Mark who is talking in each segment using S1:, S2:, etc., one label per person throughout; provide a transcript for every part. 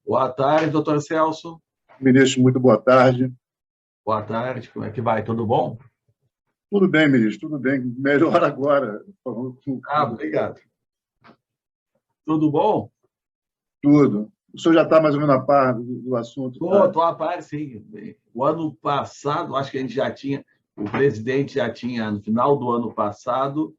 S1: Boa tarde, doutor Celso.
S2: Ministro, muito boa tarde.
S1: Boa tarde, como é que vai? Tudo bom?
S2: Tudo bem, ministro, tudo bem. Melhor agora.
S1: Obrigado. Tudo bom?
S2: Tudo. O senhor já está mais ou menos a par do assunto, tá?
S1: Estou a par, sim. O ano passado, acho que a gente já tinha, o presidente já tinha, no final do ano passado,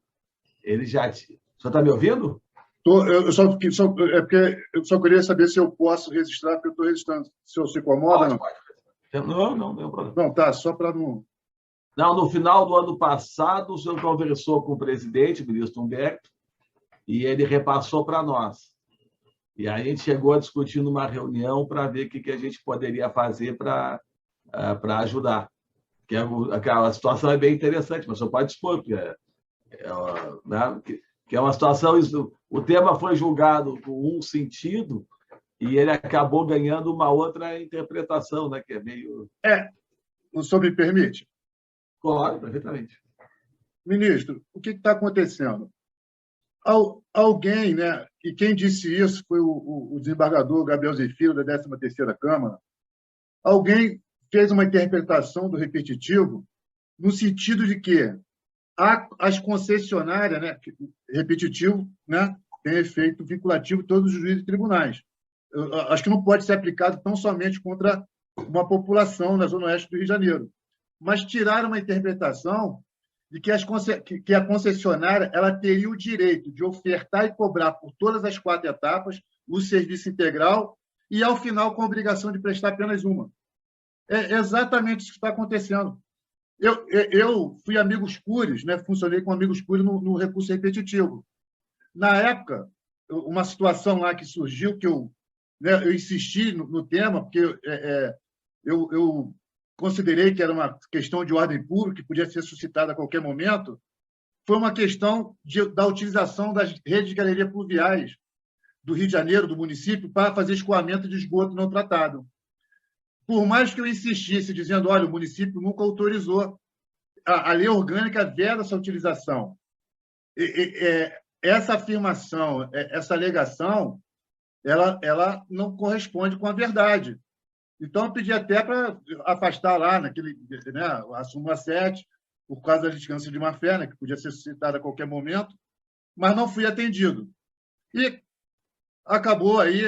S1: ele já tinha... O senhor está me ouvindo?
S2: É porque eu só queria saber se eu posso registrar, porque eu estou registrando. O senhor se incomoda, não?
S1: Pode. Não tem problema.
S2: Não, tá, só para não...
S1: Não, no final do ano passado, o senhor conversou com o presidente, o ministro Humberto, e ele repassou para nós. E aí a gente chegou a discutir numa reunião para ver o que a gente poderia fazer para ajudar. A situação é bem interessante, mas só pode expor, porque né, que é uma situação... O tema foi julgado com um sentido e ele acabou ganhando uma outra interpretação, né, que é meio...
S2: O senhor me permite?
S1: Claro, perfeitamente.
S2: Ministro, o que está acontecendo? Alguém, né, e quem disse isso foi o desembargador Gabriel Zefiro, da 13ª Câmara, alguém fez uma interpretação do repetitivo no sentido de que as concessionárias, né, repetitivo, né, tem efeito vinculativo em todos os juízes e tribunais. Eu acho que não pode ser aplicado tão somente contra uma população na Zona Oeste do Rio de Janeiro, mas tiraram uma interpretação de que a concessionária ela teria o direito de ofertar e cobrar por todas as 4 etapas o serviço integral e, ao final, com a obrigação de prestar apenas uma. É exatamente isso que está acontecendo. Eu fui amigos curios, né? Funcionei com amigos curios no recurso repetitivo. Na época, uma situação lá que surgiu, que eu insisti no tema, porque eu considerei que era uma questão de ordem pública, que podia ser suscitada a qualquer momento, foi uma questão da utilização das redes de galeria pluviais do Rio de Janeiro, do município, para fazer escoamento de esgoto não tratado. Por mais que eu insistisse, dizendo, olha, o município nunca autorizou, a lei orgânica veda essa utilização. Essa afirmação, essa alegação, ela não corresponde com a verdade. Então, eu pedi até para afastar lá, a súmula 7, por causa da litigância de má-fé, né, que podia ser suscitada a qualquer momento, mas não fui atendido. E acabou aí,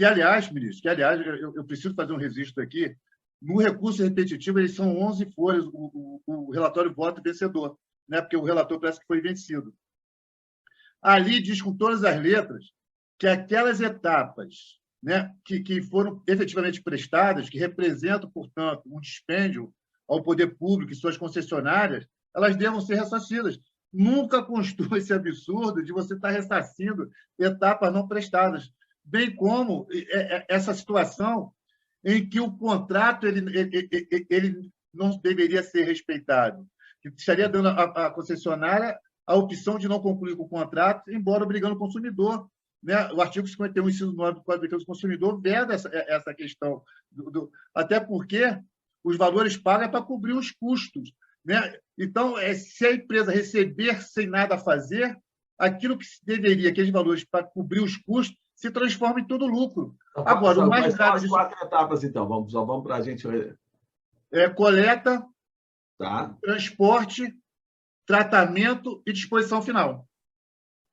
S2: aliás, ministro, eu preciso fazer um registro aqui, no recurso repetitivo, eles são 11 folhas, o relatório voto vencedor, né, porque o relator parece que foi vencido. Ali diz com todas as letras que aquelas etapas, né, que foram efetivamente prestadas, que representam, portanto, um dispêndio ao poder público e suas concessionárias, elas devam ser ressarcidas. Nunca constou esse absurdo de você estar ressarcindo etapas não prestadas, bem como essa situação em que o contrato ele não deveria ser respeitado, que estaria dando à concessionária a opção de não concluir com o contrato, embora obrigando o consumidor. Né? O artigo 51, inciso 9 do Código de Defesa do Consumidor veda essa questão. Até porque os valores pagos é para cobrir os custos. Né? Então, se a empresa receber sem nada a fazer, aquilo que deveria, aqueles valores para cobrir os custos, se transforma em todo lucro.
S1: Agora, o mais grave disso... 4 etapas, então. Vamos para a gente...
S2: coleta,
S1: tá,
S2: transporte, tratamento e disposição final.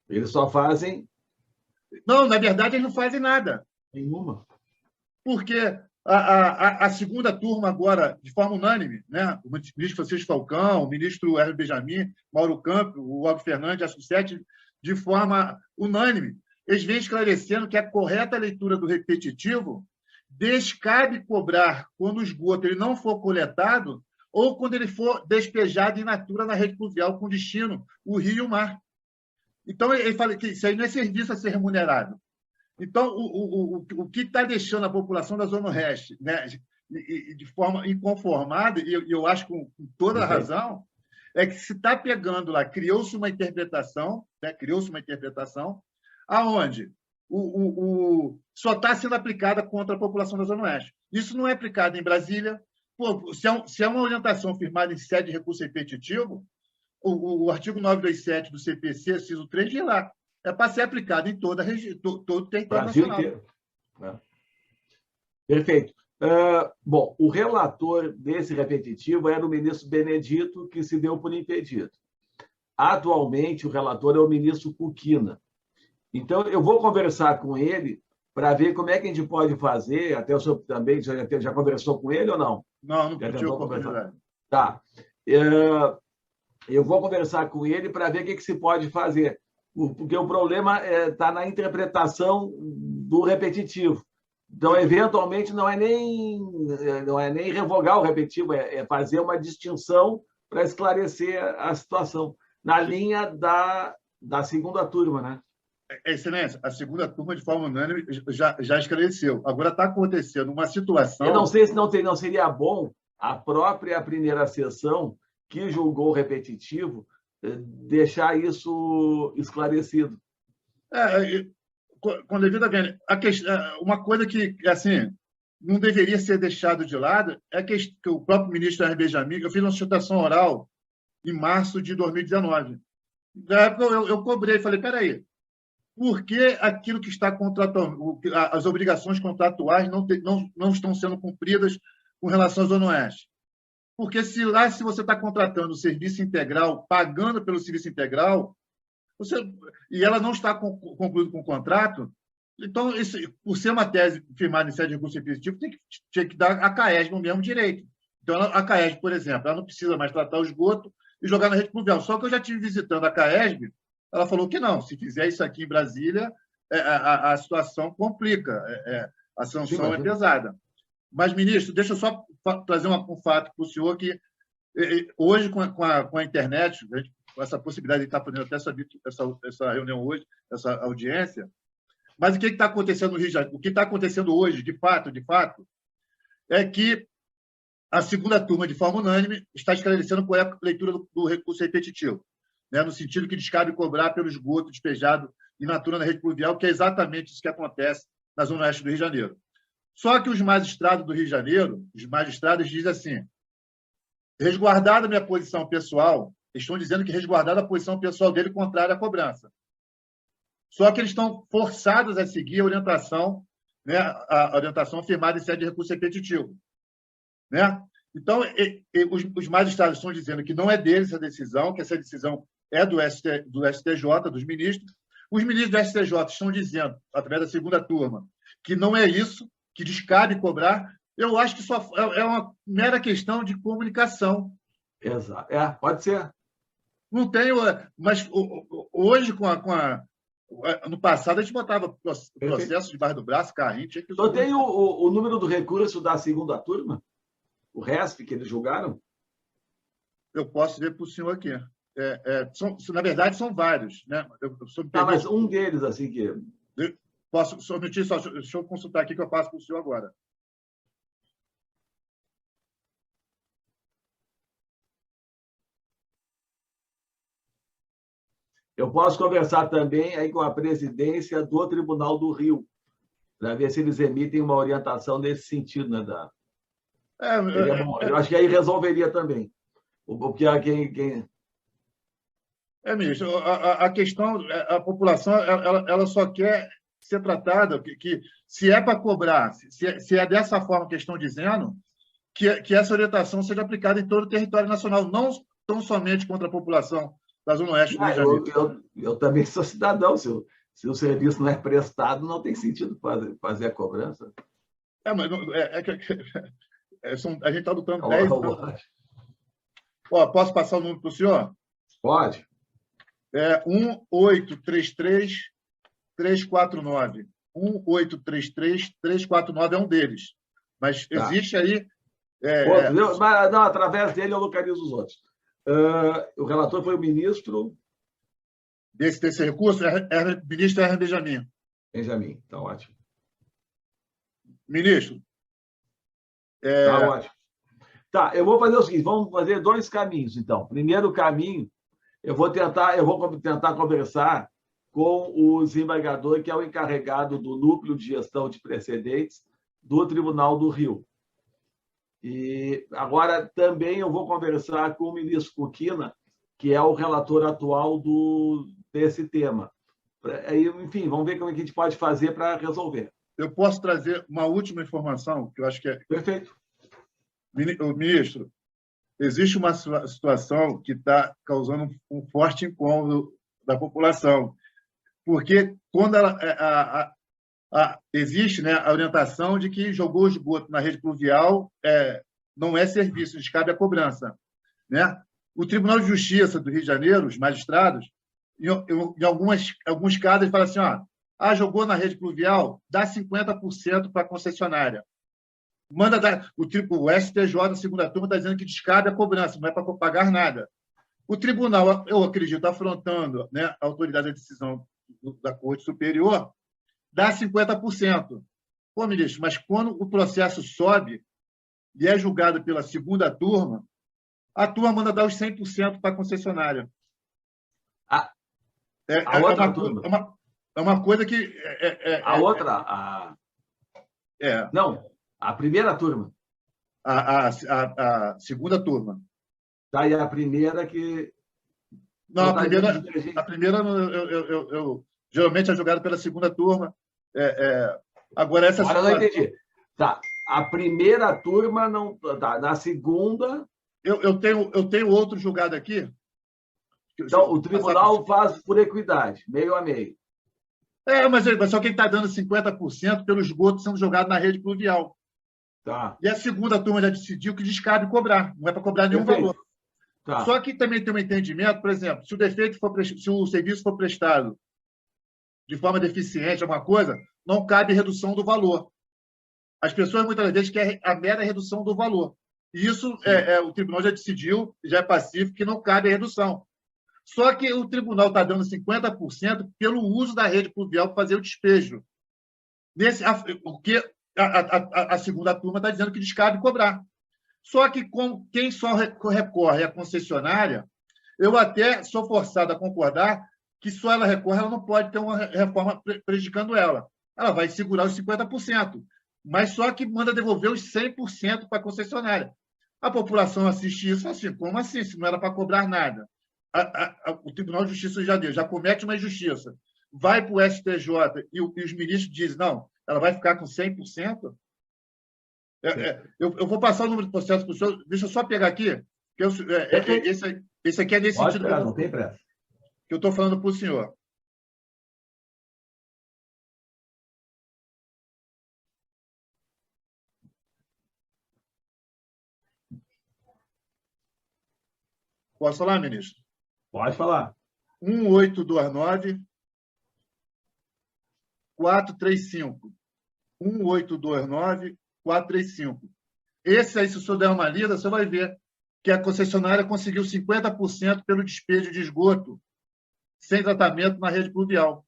S1: Eles só fazem...
S2: Não, na verdade, eles não fazem nada.
S1: Nenhuma.
S2: Porque a segunda turma agora, de forma unânime, né? O ministro Francisco Falcão, o ministro Hélio Benjamin, Mauro Campos, o Hugo Fernandes, a SUSET, de forma unânime, eles vêm esclarecendo que a correta leitura do repetitivo descabe cobrar quando o esgoto ele não for coletado ou quando ele for despejado in natura na rede pluvial com destino o rio e o mar. Então, ele fala que isso aí não é serviço a ser remunerado. Então, o que está deixando a população da Zona Oeste, né, de forma inconformada, e eu acho com toda a razão, é que se está pegando lá, criou-se uma interpretação, né, aonde só está sendo aplicada contra a população da Zona Oeste. Isso não é aplicado em Brasília. Pô, se é uma orientação firmada em sede de recurso repetitivo, o artigo 927 do CPC, inciso 3, diz lá é para ser aplicado em todo o território
S1: Brasil
S2: nacional.
S1: inteiro. Perfeito. Bom, o relator desse repetitivo era o ministro Benedito, que se deu por impedido. Atualmente, o relator é o ministro Kukina. Então, eu vou conversar com ele para ver como é que a gente pode fazer. Até o senhor também já conversou com ele ou não?
S2: Não tive oportunidade.
S1: Tá. Eu vou conversar com ele para ver o que se pode fazer. Porque o problema está na interpretação do repetitivo. Então, eventualmente, não é nem revogar o repetitivo, é fazer uma distinção para esclarecer a situação, na linha da segunda turma, né?
S2: Excelência, a segunda turma, de forma unânime, já esclareceu. Agora está acontecendo uma situação...
S1: Eu não sei se não seria bom a própria primeira sessão, que julgou o repetitivo, deixar isso esclarecido.
S2: Com devida vênia, uma coisa que, assim, não deveria ser deixado de lado é que o próprio ministro Hervé Benjamin, eu fiz uma sustentação oral em março de 2019. Na época, eu cobrei e falei, espera aí, por que aquilo que está contratual, as obrigações contratuais não estão sendo cumpridas com relação à Zona Oeste? Porque se você está contratando o serviço integral, pagando pelo serviço integral, e ela não está concluída com o contrato, então, por ser uma tese firmada em sede de recurso repetitivo, tinha que dar a CAESB o mesmo direito. Então, a CAESB, por exemplo, ela não precisa mais tratar o esgoto e jogar na rede pluvial. Só que eu já estive visitando a CAESB, ela falou que não, se fizer isso aqui em Brasília, a situação complica, a sanção é pesada. Mas, ministro, deixa eu só trazer um fato para o senhor que hoje, com a internet, com essa possibilidade de estar fazendo até essa reunião hoje, essa audiência, mas o que está acontecendo no Rio de Janeiro? O que está acontecendo hoje, de fato, é que a segunda turma, de forma unânime, está esclarecendo qual é a leitura do recurso repetitivo, né? No sentido que descabe cobrar pelo esgoto despejado in natura na rede pluvial, que é exatamente isso que acontece na Zona Oeste do Rio de Janeiro. Só que os magistrados do Rio de Janeiro, os magistrados dizem assim, resguardada a minha posição pessoal, eles estão dizendo que resguardada a posição pessoal dele contrária à cobrança. Só que eles estão forçados a seguir a orientação, né, a orientação firmada em sede de recurso repetitivo. Né? Então, os magistrados estão dizendo que não é deles a decisão, que essa decisão é do STJ, dos ministros. Os ministros do STJ estão dizendo, através da segunda turma, que não é isso, que descabe cobrar. Eu acho que só é uma mera questão de comunicação.
S1: Exato. Pode ser.
S2: Não tenho... Mas hoje, no passado, a gente botava processo debaixo do braço, carrinho...
S1: Só tem o número do recurso da segunda turma? O RESP que eles julgaram?
S2: Eu posso ver para o senhor aqui. Na verdade, são vários. Né?
S1: Mas um deles, assim que...
S2: Posso, só um minutinho, deixa eu consultar aqui que eu passo para o senhor agora.
S1: Eu posso conversar também aí com a presidência do Tribunal do Rio, para ver se eles emitem uma orientação nesse sentido, né? Eu acho que aí resolveria também. Porque
S2: ministro, a questão, a população, ela só quer ser tratada, que se é para cobrar, se é dessa forma que estão dizendo, que essa orientação seja aplicada em todo o território nacional, não tão somente contra a população da Zona Oeste do Rio de Janeiro.
S1: Eu também sou cidadão. Se o serviço não é prestado, não tem sentido fazer a cobrança.
S2: Mas a gente está lutando 10 anos. Posso passar o número para o senhor?
S1: Pode.
S2: 1833-349. 1833-349 é um deles. Mas existe aí...
S1: Mas, não, através dele eu localizo os outros. O relator foi o ministro...
S2: Desse recurso, ministro Hervé Benjamin.
S1: Benjamin, está ótimo.
S2: Ministro.
S1: Está ótimo. Tá, eu vou fazer o seguinte, vamos fazer 2 caminhos, então. Primeiro caminho, eu vou tentar conversar com o desembargador, que é o encarregado do Núcleo de Gestão de Precedentes do Tribunal do Rio. E agora também eu vou conversar com o ministro Kukina, que é o relator atual desse tema. Aí, enfim, vamos ver como é que a gente pode fazer para resolver.
S2: Eu posso trazer uma última informação, que eu acho que é...
S1: Perfeito.
S2: Ministro, existe uma situação que está causando um forte incômodo da população, porque quando existe, né, a orientação de que jogou esgoto na rede pluvial não é serviço, cabe a cobrança, né? O Tribunal de Justiça do Rio de Janeiro, os magistrados, em alguns casos, falam assim, jogou na rede pluvial, dá 50% para a concessionária. O STJ, segunda turma, está dizendo que descabe a cobrança, não é para pagar nada. O tribunal, eu acredito, afrontando, né, a autoridade da decisão da Corte Superior, dá 50%. Pô, ministro, mas quando o processo sobe e é julgado pela segunda turma, a turma manda dar os 100% para a concessionária. É uma coisa que...
S1: Não, a primeira turma.
S2: A segunda turma.
S1: Tá, e a primeira que...
S2: Não, a primeira eu geralmente é jogada pela segunda turma. Agora, essa...
S1: Agora eu não entendi. Tá, a primeira turma não... Tá, na segunda...
S2: Eu tenho outro julgado aqui.
S1: Então, o tribunal faz por equidade, meio a meio.
S2: Mas só quem está dando 50% pelo esgoto sendo jogado na rede pluvial.
S1: Tá.
S2: E a segunda turma já decidiu que descabe cobrar, não é para cobrar nenhum valor.
S1: Tá.
S2: Só que também tem um entendimento, por exemplo, se o serviço for prestado de forma deficiente, alguma coisa, não cabe redução do valor. As pessoas muitas vezes querem a mera redução do valor. E isso o tribunal já decidiu, já é pacífico, que não cabe a redução. Só que o tribunal está dando 50% pelo uso da rede pluvial para fazer o despejo. Porque a segunda turma está dizendo que descabe cobrar. Só que quem só recorre à concessionária, eu até sou forçado a concordar que só ela recorre, ela não pode ter uma reforma prejudicando ela. Ela vai segurar os 50%, mas só que manda devolver os 100% para a concessionária. A população assiste isso assim, como assim? Se não era para cobrar nada. O Tribunal de Justiça do Rio de Janeiro já comete uma injustiça, vai para o STJ e os ministros dizem, não, ela vai ficar com 100%? Eu vou passar o número de processo para o senhor, deixa eu só pegar aqui, que esse aqui é nesse
S1: Pode
S2: sentido
S1: esperar, não tem pressa.
S2: Que eu estou falando para o senhor. Posso falar, ministro?
S1: Pode falar.
S2: 1829 435. 1829 435. Esse aí, se o senhor der uma lida, você vai ver que a concessionária conseguiu 50% pelo despejo de esgoto sem tratamento na rede pluvial.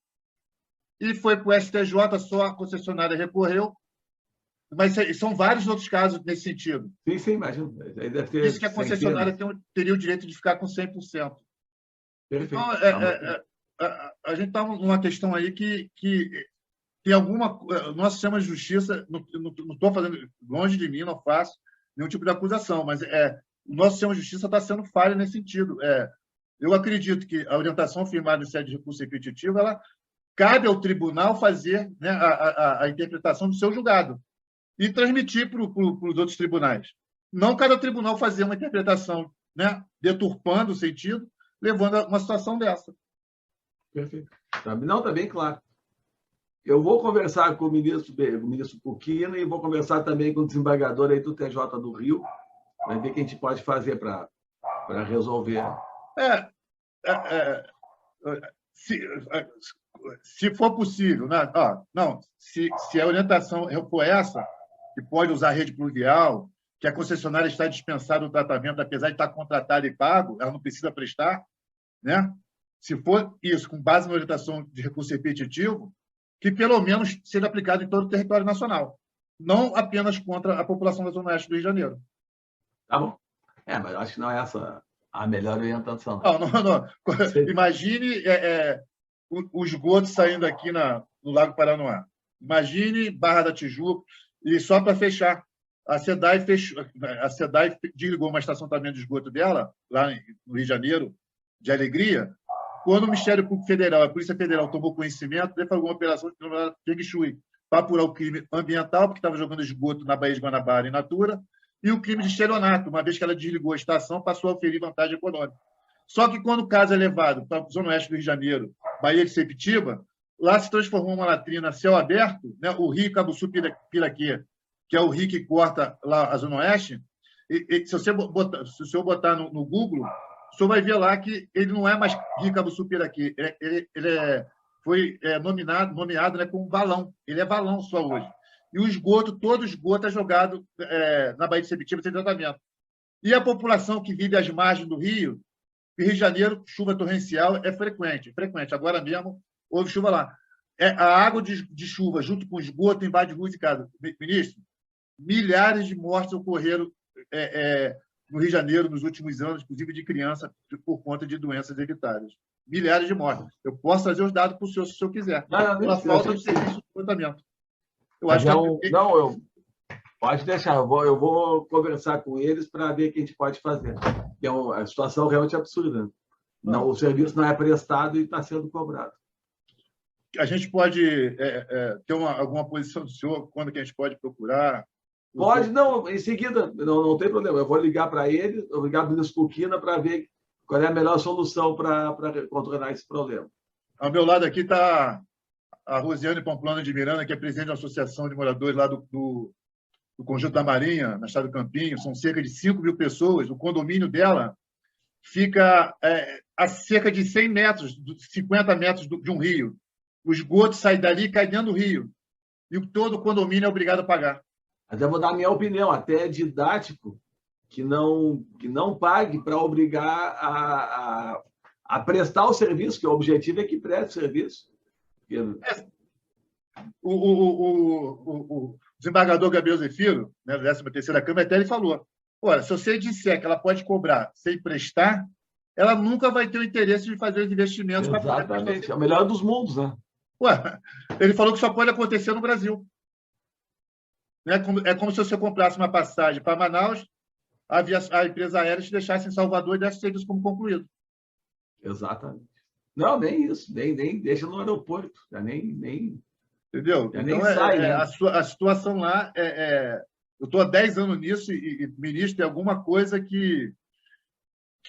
S2: E foi para o STJ, só a concessionária recorreu, mas são vários outros casos nesse sentido.
S1: Sim, imagino.
S2: Isso que a concessionária teria o direito de ficar com 100%.
S1: Perfeito.
S2: Então, a gente está numa questão aí que tem alguma... Nosso sistema de justiça, não estou fazendo, longe de mim, não faço nenhum tipo de acusação, mas o nosso sistema de justiça está sendo falho nesse sentido. Eu acredito que a orientação firmada em sede de recurso repetitivo, ela cabe ao tribunal fazer, né, a interpretação do seu julgado e transmitir para os outros tribunais. Não cada tribunal fazer uma interpretação, né, deturpando o sentido, levando a uma situação dessa.
S1: Perfeito. Não, está bem claro. Eu vou conversar com o ministro Pukina e vou conversar também com o desembargador aí do TJ do Rio, para ver o que a gente pode fazer para resolver.
S2: Se for possível, né? Se a orientação for essa, que pode usar a rede pluvial, que a concessionária está dispensada do tratamento, apesar de estar contratada e pago, ela não precisa prestar, né? Se for isso, com base na orientação de recurso repetitivo, que pelo menos seja aplicado em todo o território nacional, não apenas contra a população da Zona Oeste do Rio de Janeiro.
S1: Tá bom. Mas eu acho que não é essa a melhor orientação.
S2: Não. Imagine o esgoto saindo aqui no Lago Paranoá. Imagine Barra da Tijuca. E só para fechar, a SEDAI desligou uma estação de tratamento de esgoto dela, lá no Rio de Janeiro, de Alegria, Quando o Ministério Público Federal, a Polícia Federal, tomou conhecimento, ele falou uma operação chamada Feng Shui, para apurar o crime ambiental, porque estava jogando esgoto na Baía de Guanabara, em Natura, e o crime de estelionato, uma vez que ela desligou a estação, passou a oferir vantagem econômica. Só que quando o caso é levado para a Zona Oeste do Rio de Janeiro, Baía de Sepetiba, lá se transformou uma latrina a céu aberto, né? O rio Cabuçu-Piraquê, que é o rio que corta lá a Zona Oeste, e se o senhor botar no Google, o senhor vai ver lá que ele não é mais rio Cabuçu-Piraquê, ele foi nomeado, né, como valão. Ele é valão só hoje. E o esgoto, todo o esgoto é jogado na Baía de Sepetiba sem tratamento. E a população que vive às margens do rio, no Rio de Janeiro, chuva torrencial é frequente. Agora mesmo houve chuva lá. A água de chuva, junto com o esgoto, invade ruas e casas. Ministro, milhares de mortes ocorreram no Rio de Janeiro nos últimos anos, inclusive de criança, por conta de doenças evitáveis. Milhares de mortes. Eu posso trazer os dados para o senhor, se o senhor quiser. Pela falta de serviço de tratamento. Eu acho que...
S1: Pode deixar. Eu vou conversar com eles para ver o que a gente pode fazer. A situação realmente é absurda. Não, o serviço não é prestado e está sendo cobrado.
S2: A gente pode ter alguma posição do senhor? Quando que a gente pode procurar?
S1: Pode, não, em seguida, não tem problema. Eu vou ligar para ele, eu vou ligar para o ministro Cuquina para ver qual é a melhor solução para contornar esse problema.
S2: Ao meu lado aqui está a Rosiane Pamplona de Miranda, que é presidente da Associação de Moradores lá do Conjunto da Marinha, na Estrada do Campinho. São cerca de 5.000 pessoas. O condomínio dela fica a cerca de 100 metros, 50 metros de um rio. O esgoto sai dali e cai dentro do rio. E todo o condomínio é obrigado a pagar.
S1: Até vou dar a minha opinião, até é didático, que não pague para obrigar a prestar o serviço, que o objetivo é que preste o serviço.
S2: O desembargador Gabriel Zefiro, né, da 13ª Câmara, até ele falou, olha, se você disser que ela pode cobrar sem prestar, ela nunca vai ter o interesse de fazer os investimentos.
S1: Exatamente, é o melhor dos mundos, né?
S2: Ele falou que só pode acontecer no Brasil. É como se você comprasse uma passagem para Manaus, a empresa aérea te deixasse em Salvador e desse serviço como concluído.
S1: Exatamente. Não, nem isso, nem deixa no aeroporto, já nem
S2: entendeu?
S1: Já
S2: então,
S1: nem sai, né?
S2: a situação lá eu estou há 10 anos nisso e ministro, tem alguma coisa que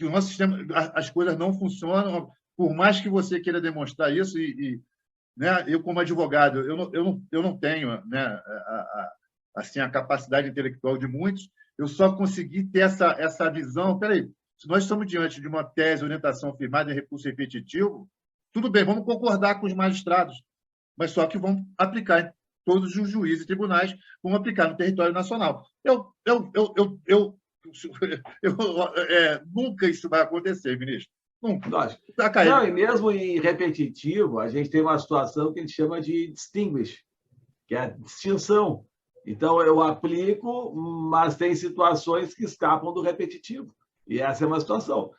S2: o nosso sistema, as coisas não funcionam, por mais que você queira demonstrar isso, né, eu, como advogado, eu não tenho, né, assim, a capacidade intelectual de muitos, eu só consegui ter essa visão. Peraí, se nós estamos diante de uma tese de orientação firmada em recurso repetitivo, tudo bem, vamos concordar com os magistrados, mas só que vamos aplicar em todos os juízes e tribunais, vamos aplicar no território nacional. Nunca isso vai acontecer, ministro. Nunca.
S1: Não, e mesmo em repetitivo, a gente tem uma situação que a gente chama de distinguish, que é a distinção. Então, eu aplico, mas tem situações que escapam do repetitivo. E essa é uma situação.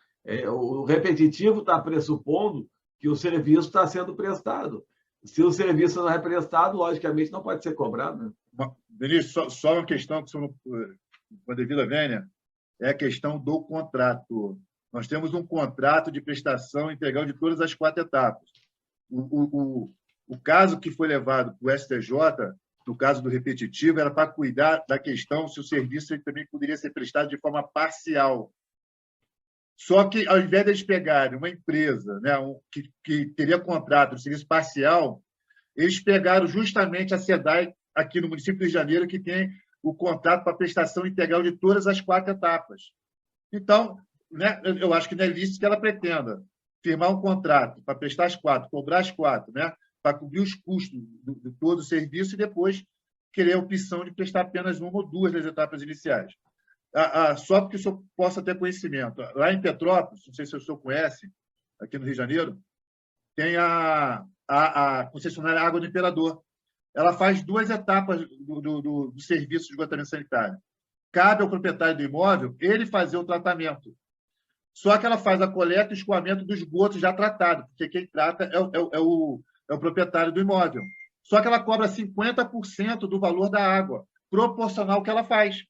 S1: O repetitivo está pressupondo que o serviço está sendo prestado. Se o serviço não é prestado, logicamente, não pode ser cobrado.
S2: Né? Vinícius, só uma questão que, com a devida vênia, é a questão do contrato. Nós temos um contrato de prestação integral de todas as 4 etapas. O caso que foi levado para o STJ, no caso do repetitivo, era para cuidar da questão se o serviço também poderia ser prestado de forma parcial. Só que, ao invés de eles pegarem uma empresa, né, que teria contrato de serviço parcial, eles pegaram justamente a SEDAI, aqui no município do Rio de Janeiro, que tem o contrato para prestação integral de todas as 4 etapas. Então, né, eu acho que não é lícito que ela pretenda firmar um contrato para prestar as 4, cobrar as 4, né, para cobrir os custos de todo o serviço e depois querer a opção de prestar apenas 1 ou 2 das etapas iniciais. Só porque o senhor possa ter conhecimento. Lá em Petrópolis, não sei se o senhor conhece, aqui no Rio de Janeiro, tem a concessionária Água do Imperador. Ela faz 2 etapas do serviço de esgotamento sanitário. Cabe ao proprietário do imóvel ele fazer o tratamento. Só que ela faz a coleta e escoamento do esgoto já tratado, porque quem trata é o proprietário do imóvel. Só que ela cobra 50% do valor da água, proporcional ao que ela faz.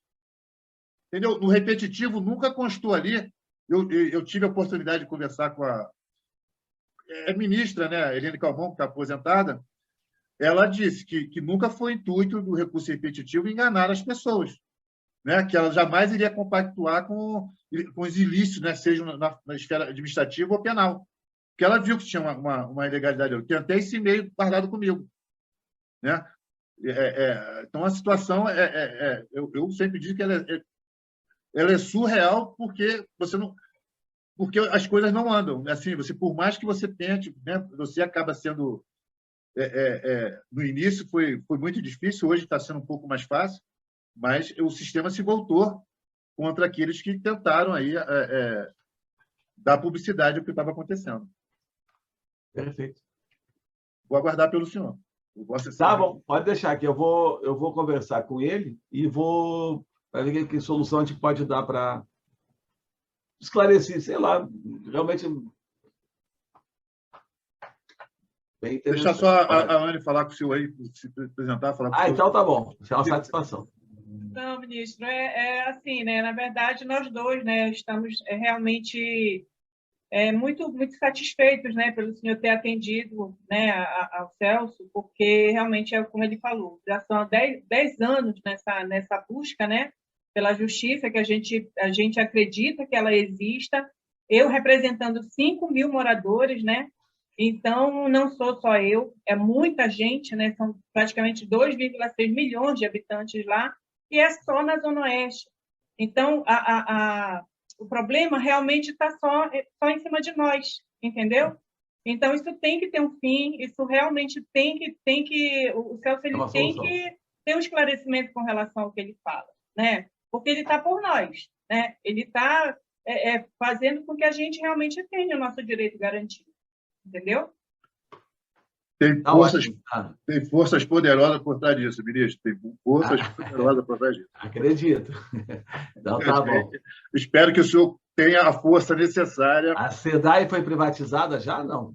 S2: Entendeu? No repetitivo, nunca constou ali. Eu tive a oportunidade de conversar com ministra, né, Helene Calmon, que está aposentada, ela disse que nunca foi intuito do recurso repetitivo enganar as pessoas, né, que ela jamais iria compactuar com os ilícitos, né, sejam na esfera administrativa ou penal. Porque ela viu que tinha uma ilegalidade. Eu tenho até esse e-mail guardado comigo. Né? Então, a situação, eu sempre digo que ela é surreal porque porque as coisas não andam. Assim, por mais que você tente, né, você acaba sendo... no início foi muito difícil, hoje está sendo um pouco mais fácil, mas o sistema se voltou contra aqueles que tentaram aí, dar publicidade ao que estava acontecendo.
S1: Perfeito.
S2: Vou aguardar pelo senhor.
S1: Tá bom, pode deixar aqui. Eu vou conversar com ele e vou ver que solução a gente pode dar para esclarecer, sei lá, realmente bem interessante.
S2: Deixa só a Anne falar com o senhor aí, se apresentar, falar com o senhor.
S1: Então tá bom. Isso é uma satisfação.
S3: Não, ministro, assim, né? Na verdade, nós dois, né, estamos realmente muito, muito satisfeitos, né, pelo senhor ter atendido, né, ao Celso, porque realmente é como ele falou, já são 10 anos nessa busca, né, pela justiça, que a gente acredita que ela exista, eu representando 5.000 moradores, né, então não sou só eu, é muita gente, né, são praticamente 2,6 milhões de habitantes lá, e é só na Zona Oeste. Então, o problema realmente está só em cima de nós, entendeu? Então, isso tem que ter um fim, isso realmente tem que o Celso tem que ter um esclarecimento com relação ao que ele fala, né? Porque ele está por nós, né? Ele está fazendo com que a gente realmente tenha o nosso direito garantido, entendeu?
S2: Tem forças poderosas por trás disso, ministro. Tem forças poderosas por trás disso.
S1: Acredito. Então, tá bom.
S2: Espero que o senhor tenha a força necessária.
S1: A SEDAI foi privatizada já? Não.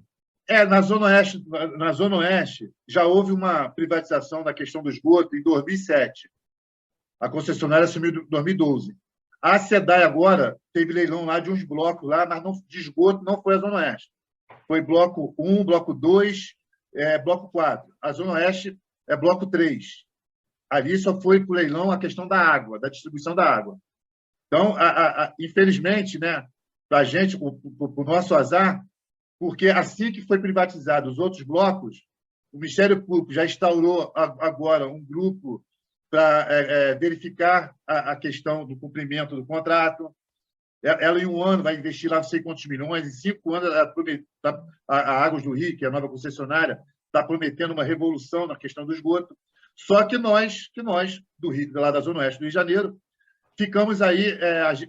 S2: Na Zona Oeste já houve uma privatização da questão do esgoto em 2007. A concessionária assumiu em 2012. A SEDAI agora teve leilão lá de uns blocos lá, mas de esgoto não foi a Zona Oeste. Foi bloco 1, bloco 2, bloco 4. A Zona Oeste é bloco 3. Ali só foi para o leilão a questão da água, da distribuição da água. Então, infelizmente, né, para a gente, para o nosso azar, porque assim que foi privatizado os outros blocos, o Ministério Público já instaurou agora um grupo para verificar a questão do cumprimento do contrato. Ela, em um ano, vai investir lá não sei quantos milhões, em 5 anos, a Águas do Rio, que é a nova concessionária, está prometendo uma revolução na questão do esgoto. Só que nós do Rio, lá da Zona Oeste do Rio de Janeiro, ficamos aí,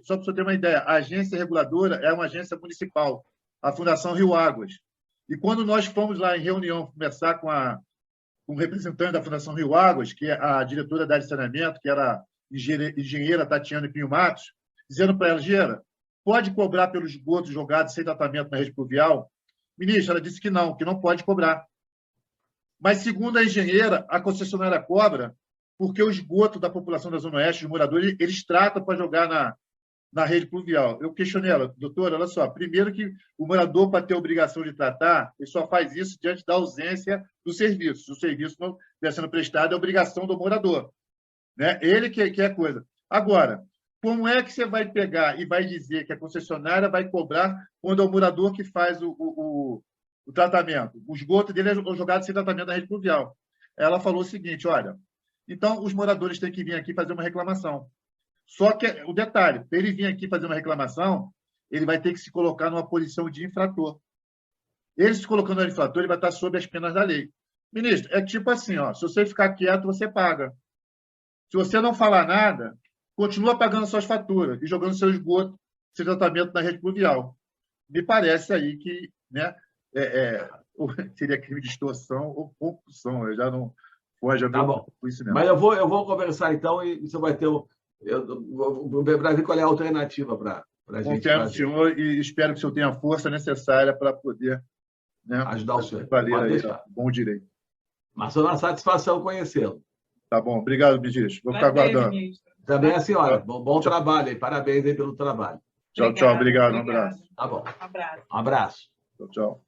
S2: só para você ter uma ideia, a agência reguladora é uma agência municipal, a Fundação Rio Águas. E quando nós fomos lá em reunião conversar com um representante da Fundação Rio Águas, que é a diretora da área de saneamento, que era a engenheira Tatiana Pinho Matos, dizendo para ela, Gera, pode cobrar pelos esgotos jogados sem tratamento na rede pluvial? Ministra, ela disse que não pode cobrar. Mas, segundo a engenheira, a concessionária cobra porque o esgoto da população da Zona Oeste, os moradores, eles tratam para jogar na rede pluvial. Eu questionei ela, doutora, olha só, primeiro que o morador, para ter a obrigação de tratar, ele só faz isso diante da ausência do serviço. Se o serviço não estiver sendo prestado, é obrigação do morador. Né? Ele que é a coisa. Agora, como é que você vai pegar e vai dizer que a concessionária vai cobrar quando é o morador que faz o tratamento? O esgoto dele é jogado sem tratamento na rede pluvial. Ela falou o seguinte, olha, então os moradores têm que vir aqui fazer uma reclamação. Só que o detalhe, para ele vir aqui fazer uma reclamação, ele vai ter que se colocar numa posição de infrator. Ele se colocando no infrator, ele vai estar sob as penas da lei. Ministro, é tipo assim, ó, se você ficar quieto, você paga. Se você não falar nada, continua pagando suas faturas e jogando seu esgoto, seu tratamento na rede pluvial. Me parece aí que, né, seria crime de extorsão ou compulsão. Eu já não foge
S1: tá bom.
S2: Isso mesmo.
S1: Mas eu vou conversar então e você vai ter vou ver para ver qual é a alternativa para a gente.
S2: Confio no senhor e espero que o senhor tenha a força necessária para poder, né,
S1: ajudar o senhor.
S2: Valer aí, bom direito.
S1: Mas foi uma satisfação conhecê-lo.
S2: Tá bom, obrigado, ministro. Vou ficar aguardando.
S3: Ministro.
S1: Também a senhora. Bom trabalho aí. Parabéns aí pelo trabalho.
S2: Tchau, obrigado. Um abraço.
S1: Tá bom.
S3: Um abraço.
S1: Um abraço.
S2: Tchau.